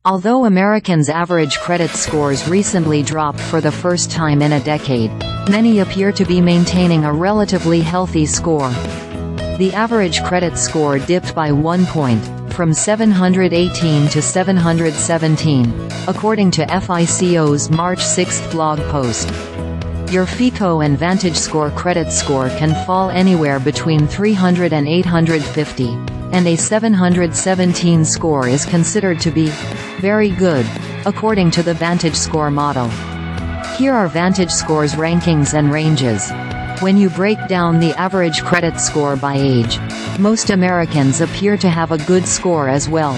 Although Americans' average credit scores recently dropped for the first time in a decade, many appear to be maintaining a relatively healthy score. The average credit score dipped by 1 point, from 718 to 717, according to FICO's March 6 blog post. Your FICO and VantageScore credit score can fall anywhere between 300 and 850, and a 717 score is considered to be very good, according to the VantageScore model. Here are VantageScore's rankings and ranges. When you break down the average credit score by age, most Americans appear to have a good score as well.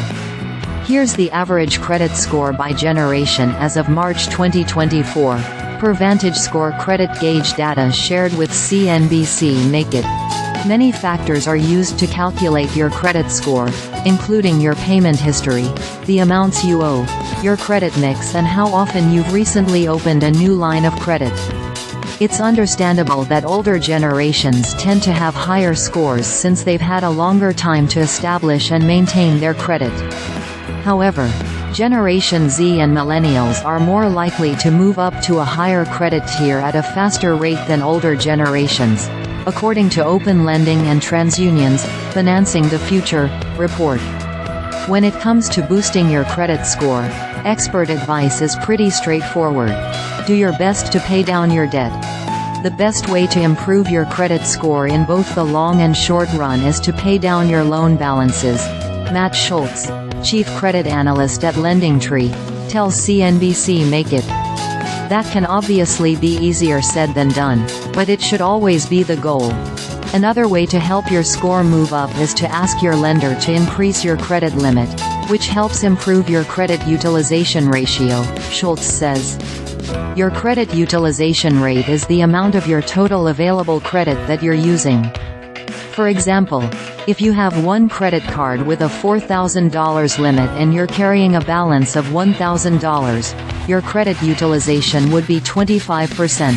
Here's the average credit score by generation as of March 2024, per VantageScore CreditGauge data shared with CNBC Make It. Many factors are used to calculate your credit score, including your payment history, the amounts you owe, your credit mix, and how often you've recently opened a new line of credit. It's understandable that older generations tend to have higher scores since they've had a longer time to establish and maintain their credit. However, Generation Z and millennials are more likely to move up to a higher credit tier at a faster rate than older generations, according to OpenLending and TransUnion's Financing the Future report. When it comes to boosting your credit score, expert advice is pretty straightforward. Do your best to pay down your debt. The best way to improve your credit score in both the long and short run is to pay down your loan balances. Matt Schulz, chief credit analyst at LendingTree, tells CNBC Make It. That can obviously be easier said than done, but it should always be the goal. Another way to help your score move up is to ask your lender to increase your credit limit, which helps improve your credit utilization ratio, Schulz says. Your credit utilization rate is the amount of your total available credit that you're using. For example, if you have one credit card with a $4,000 limit and you're carrying a balance of $1,000, your credit utilization would be 25%.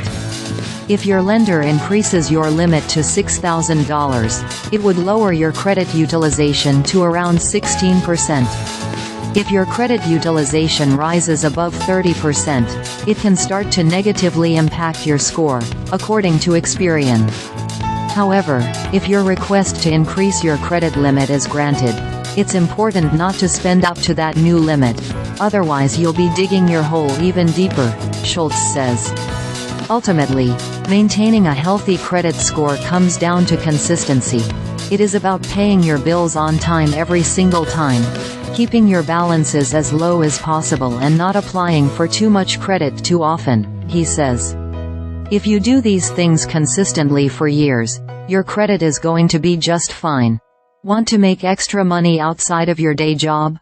If your lender increases your limit to $6,000, it would lower your credit utilization to around 16%. If your credit utilization rises above 30%, it can start to negatively impact your score, according to Experian. However, if your request to increase your credit limit is granted, it's important not to spend up to that new limit, otherwise you'll be digging your hole even deeper, Schulz says. Ultimately, maintaining a healthy credit score comes down to consistency. It is about paying your bills on time every single time, keeping your balances as low as possible and not applying for too much credit too often, he says. If you do these things consistently for years, your credit is going to be just fine. Want to make extra money outside of your day job?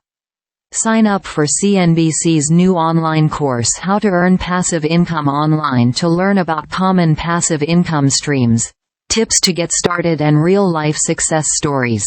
Sign up for CNBC's new online course, How to Earn Passive Income Online, to learn about common passive income streams, tips to get started, and real-life success stories.